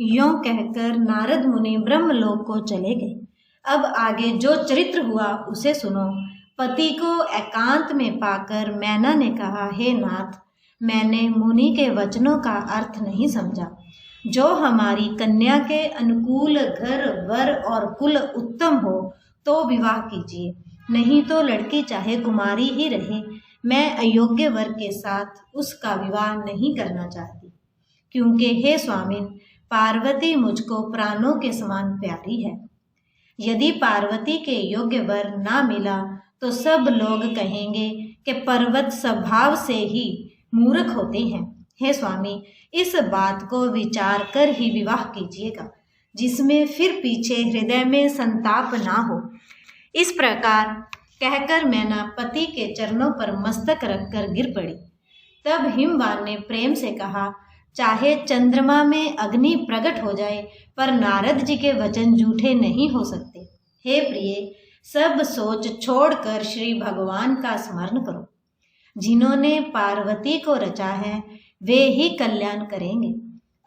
यों कहकर नारद मुनि ब्रह्मलोक को चले गए। अब आगे जो चरित्र हुआ उसे सुनो। पति को एकांत में पाकर मैना ने कहा, हे नाथ, मैंने मुनि के वचनों का अर्थ नहीं समझा। जो हमारी कन्या के अनुकूल घर वर और कुल उत्तम हो तो विवाह कीजिए, नहीं तो लड़की चाहे कुमारी ही रहे। मैं अयोग्य वर के साथ उसका विवाह नहीं करना चाहती, क्योंकि हे स्वामिन, पार्वती मुझको प्राणों के समान प्यारी है। यदि पार्वती के योग्य वर ना मिला तो सब लोग कहेंगे कि पर्वत स्वभाव से ही मूर्ख होते हैं। हे स्वामी, इस बात को विचार कर ही विवाह कीजिएगा, जिसमें फिर पीछे हृदय में संताप ना हो। इस प्रकार कहकर मैना पति के चरणों पर मस्तक रखकर गिर पड़ी। तब हिमवान ने प्रेम से कहा, चाहे चंद्रमा में अग्नि प्रकट हो जाए, पर नारद जी के वचन झूठे नहीं हो सकते। हे प्रिय, सब सोच छोड़कर श्री भगवान का स्मरण करो। जिन्होंने पार्वती को रचा है वे ही कल्याण करेंगे।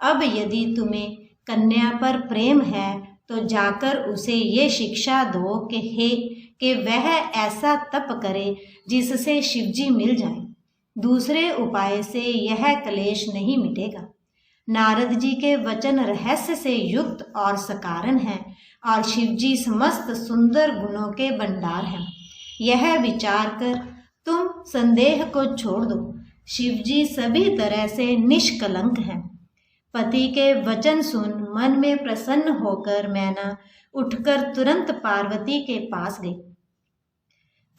अब यदि तुम्हें कन्या पर प्रेम है तो जाकर उसे ये शिक्षा दो कि वह ऐसा तप करे जिससे शिवजी मिल जाएं। दूसरे उपाय से यह क्लेश नहीं मिटेगा। नारद जी के वचन रहस्य से युक्त और सकारण हैं, और शिवजी समस्त सुंदर गुणों के भंडार हैं। यह विचार कर तुम संदेह को छोड़ दो। शिवजी सभी तरह से निष्कलंक हैं। पति के वचन सुन मन में प्रसन्न होकर मैना उठकर तुरंत पार्वती के पास गई।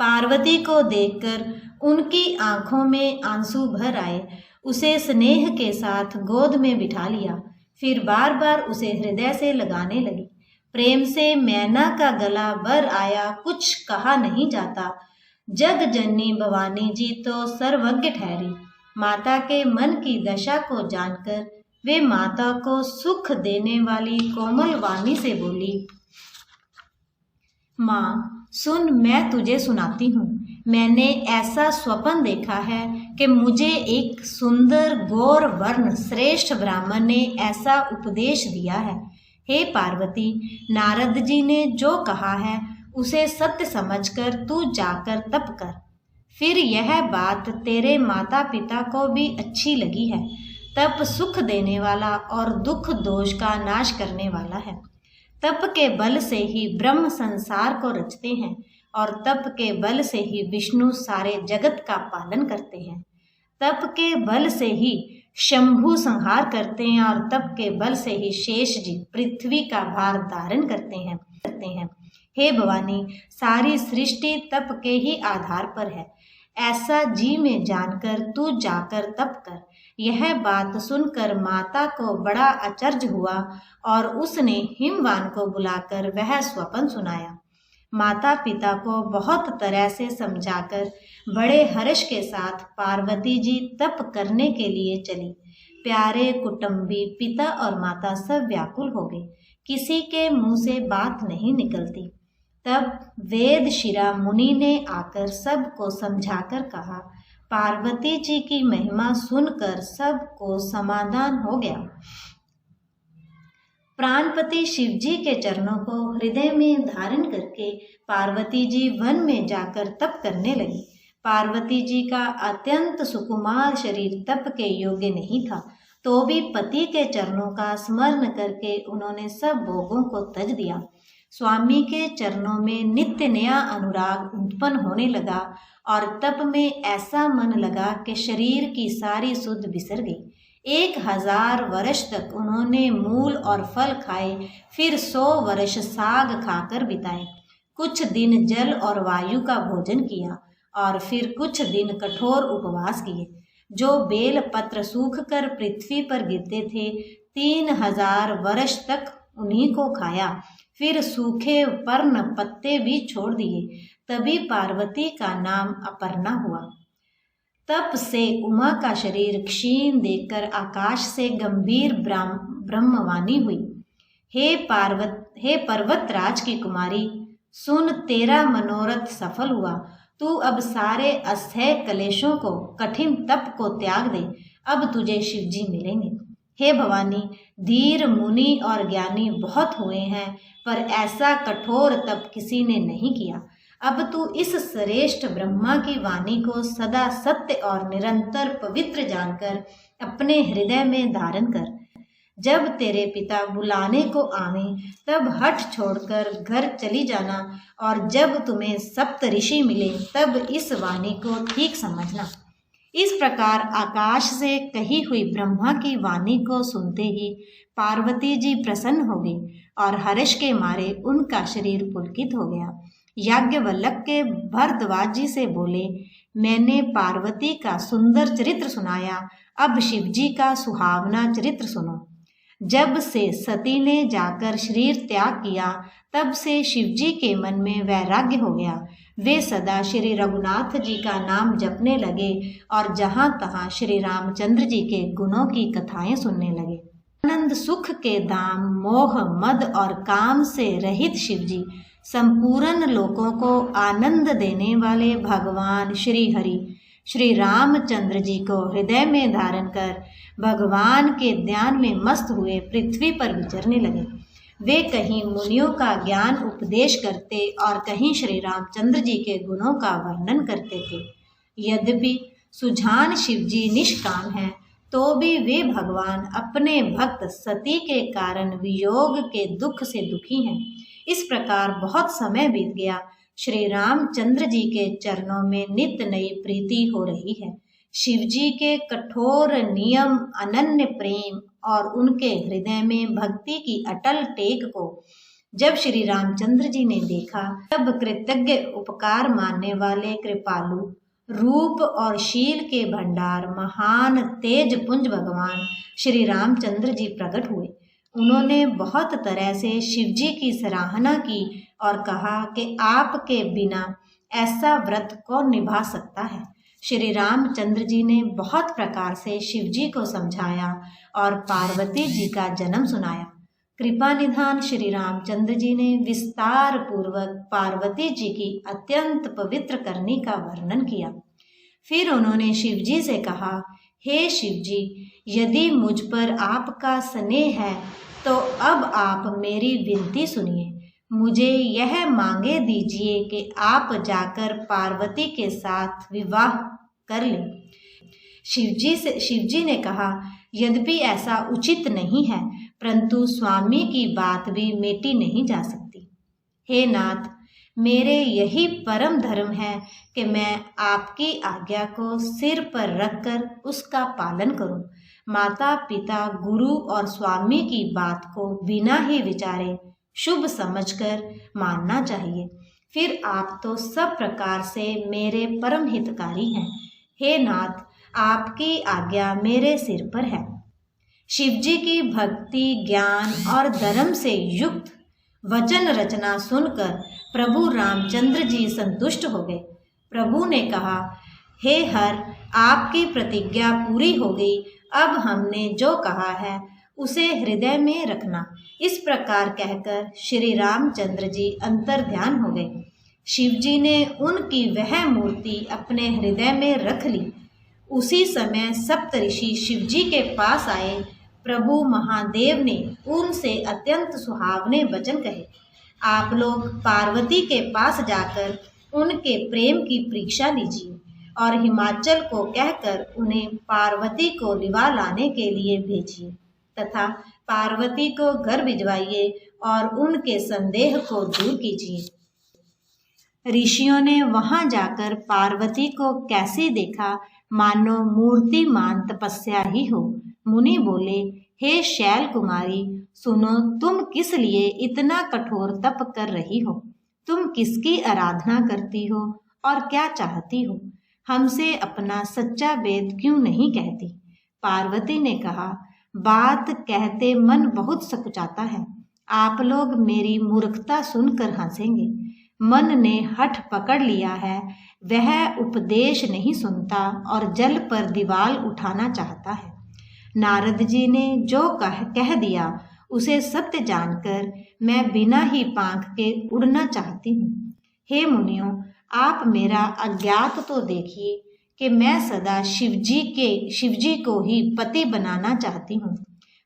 पार्वती को देखकर उनकी आंखों में आंसू भर आए। उसे स्नेह के साथ गोद में बिठा लिया, फिर बार बार उसे हृदय से लगाने लगी। प्रेम से मैना का गला भर आया, कुछ कहा नहीं जाता। जग जननी भवानी जी तो सर्वज्ञ ठहरी। माता के मन की दशा को जानकर वे माता को सुख देने वाली कोमल वाणी से बोली, माँ सुन, मैं तुझे सुनाती हूँ। मैंने ऐसा स्वप्न देखा है कि मुझे एक सुंदर गौर वर्ण श्रेष्ठ ब्राह्मण ने ऐसा उपदेश दिया है। हे पार्वती, नारद जी ने जो कहा है उसे सत्य समझकर तू जाकर तप कर। फिर यह बात तेरे माता पिता को भी अच्छी लगी है। तप सुख देने वाला और दुख दोष का नाश करने वाला है। तप के बल से ही ब्रह्म संसार को रचते हैं, और तप के बल से ही विष्णु सारे जगत का पालन करते हैं। तप के बल से ही शंभु संहार करते हैं, और तप के बल से ही शेष जी पृथ्वी का भार धारण करते हैं। हे भवानी, सारी सृष्टि तप के ही आधार पर है। ऐसा जी में जानकर तू जाकर तप कर। यह बात सुनकर माता को बड़ा आश्चर्य हुआ, और उसने हिमवान को बुलाकर वह स्वप्न सुनाया। माता पिता को बहुत तरह से समझाकर बड़े हर्ष के साथ पार्वती जी तप करने के लिए चली। प्यारे कुटुंबी पिता और माता सब व्याकुल हो गए। किसी के मुंह से बात नहीं निकलती। तब वेद शिरा मुनि ने आकर सबको समझाकर कहा, पार्वती जी की महिमा सुनकर सबको समाधान हो गया। प्राणपति शिवजी के चरणों को हृदय में धारण करके पार्वती जी वन में जाकर तप करने लगी। पार्वती जी का अत्यंत सुकुमार शरीर तप के योग्य नहीं था, तो भी पति के चरणों का स्मरण करके उन्होंने सब भोगों को त्यज दिया। स्वामी के चरणों में नित्य नया अनुराग उत्पन्न होने लगा, और तप में ऐसा मन लगा कि शरीर की सारी सुध बिसर गई। 1000 वर्ष तक उन्होंने मूल और फल खाए, फिर 100 वर्ष साग खाकर बिताए। कुछ दिन जल और वायु का भोजन किया, और फिर कुछ दिन कठोर उपवास किए। जो बेल पत्र सूख कर पृथ्वी पर गिरते थे, 3000 वर्ष तक उन्हीं को खाया। फिर सूखे पर्ण पत्ते भी छोड़ दिए। तभी पार्वती का नाम अपर्णा हुआ। तप से उमा का शरीर क्षीण देखकर आकाश से गंभीर ब्रह्मवाणी हुई, हे पर्वतराज की कुमारी, सुन, तेरा मनोरथ सफल हुआ। तू अब सारे असह्य क्लेशों को, कठिन तप को त्याग दे। अब तुझे शिवजी मिलेंगे। हे भवानी, धीर मुनि और ज्ञानी बहुत हुए हैं, पर ऐसा कठोर तप किसी ने नहीं किया। अब तू इस श्रेष्ठ ब्रह्मा की वाणी को सदा सत्य और निरंतर पवित्र जानकर अपने हृदय में धारण कर। जब तेरे पिता बुलाने को आवें, तब हठ छोड़कर घर चली जाना, और जब तुम्हें सप्त ऋषि मिले, तब इस वाणी को ठीक समझना। इस प्रकार आकाश से कही हुई ब्रह्मा की वाणी को सुनते ही पार्वती जी प्रसन्न हो गई और हर्ष के मारे उनका शरीर पुलकित हो गया। याज्ञवल्क्य के भरद्वाज जी से बोले, मैंने पार्वती का सुंदर चरित्र सुनाया, अब शिवजी का सुहावना चरित्र सुनो। जब से सती ने जाकर शरीर त्याग किया, तब से शिवजी के मन में वैराग्य हो गया। वे सदा श्री रघुनाथ जी का नाम जपने लगे और जहाँ तहाँ श्री रामचंद्र जी के गुणों की कथाएं सुनने लगे। आनंद सुख के धाम, मोह मद और काम से रहित शिवजी संपूर्ण लोकों को आनंद देने वाले भगवान श्री हरि श्री रामचंद्र जी को हृदय में धारण कर भगवान के ध्यान में मस्त हुए पृथ्वी पर विचरने लगे। वे कहीं मुनियों का ज्ञान उपदेश करते और कहीं श्री रामचंद्र जी के गुणों का वर्णन करते थे। यद्यपि सुजान शिवजी निष्काम हैं, तो भी वे भगवान अपने भक्त सती के कारण वियोग के दुख से दुखी हैं। इस प्रकार बहुत समय बीत गया। श्री रामचंद्र जी के चरणों में नित्य नई प्रीति हो रही है। शिवजी के कठोर नियम, अनन्य प्रेम और उनके हृदय में भक्ति की अटल टेक को जब श्री रामचंद्र जी ने देखा, तब कृतज्ञ, उपकार मानने वाले कृपालु, रूप और शील के भंडार, महान तेज पुंज भगवान श्री रामचंद्र जी प्रकट हुए। उन्होंने बहुत तरह से शिवजी की सराहना की और कहा कि आपके बिना ऐसा व्रत कौन निभा सकता है। श्री रामचंद्र जी ने बहुत प्रकार से शिवजी को समझाया और पार्वती जी का जन्म सुनाया। कृपा निधान श्री रामचंद्र जी ने विस्तार पूर्वक पार्वती जी की अत्यंत पवित्र करनी का वर्णन किया। फिर उन्होंने शिवजी से कहा, हे शिवजी, यदि मुझ पर आपका स्नेह है तो अब आप मेरी विनती सुनिए। मुझे यह मांगे दीजिए कि आप जाकर पार्वती के साथ विवाह कर लें। शिवजी ने कहा, यद्यपि ऐसा उचित नहीं है, परंतु स्वामी की बात भी मेटी नहीं जा सकती। हे नाथ, मेरे यही परम धर्म है कि मैं आपकी आज्ञा को सिर पर रखकर उसका पालन करूं। माता पिता, गुरु और स्वामी की बात को बिना ही विचारे शुभ समझकर मानना चाहिए। फिर आप तो सब प्रकार से मेरे परम हितकारी हैं। हे नाथ, आपकी आज्ञा मेरे सिर पर है। शिवजी की भक्ति, ज्ञान और धर्म से युक्त वचन रचना सुनकर प्रभु रामचंद्र जी संतुष्ट हो गए। प्रभु ने कहा, हे हर, आपकी प्रतिज्ञा पूरी हो गई। अब हमने जो कहा है उसे हृदय में रखना। इस प्रकार कहकर श्री रामचंद्र जी अंतर ध्यान हो गए। शिवजी ने उनकी वह मूर्ति अपने हृदय में रख ली। उसी समय सप्तऋषि शिवजी के पास आए। प्रभु महादेव ने उनसे अत्यंत सुहावने वचन कहे। आप लोग पार्वती के पास जाकर उनके प्रेम की परीक्षा लीजिए और हिमाचल को कहकर उन्हें पार्वती को लिवा लाने के लिए भेजिए तथा पार्वती को घर भिजवाइए और उनके संदेह को दूर कीजिए। ऋषियों ने वहां जाकर पार्वती को कैसे देखा, मानो मूर्तिमान तपस्या ही हो। मुनि बोले, हे शैल कुमारी, सुनो, तुम किस लिए इतना कठोर तप कर रही हो? तुम किसकी आराधना करती हो और क्या चाहती हो? हमसे अपना सच्चा वेद क्यों नहीं कहती? पार्वती ने कहा, बात कहते मन बहुत सकुचाता है। आप लोग मेरी मूर्खता सुनकर हंसेंगे। मन ने हठ पकड़ लिया है, वह उपदेश नहीं सुनता और जल पर दीवाल उठाना चाहता है। नारद जी ने जो कह दिया उसे सत्य जानकर मैं बिना ही पांख के उड़ना चाहती हूँ। हे मुनियों, आप मेरा अज्ञात तो देखिए कि मैं सदा शिवजी को ही पति बनाना चाहती हूँ।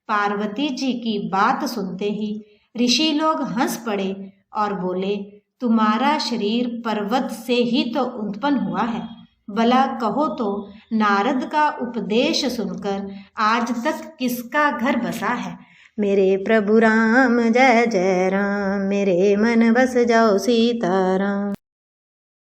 पार्वती जी की बात सुनते ही ऋषि लोग हंस पड़े और बोले, तुम्हारा शरीर पर्वत से ही तो उत्पन्न हुआ है, भला कहो तो नारद का उपदेश सुनकर आज तक किसका घर बसा है। मेरे प्रभु राम जय जय राम, मेरे मन बस जाओ सीताराम।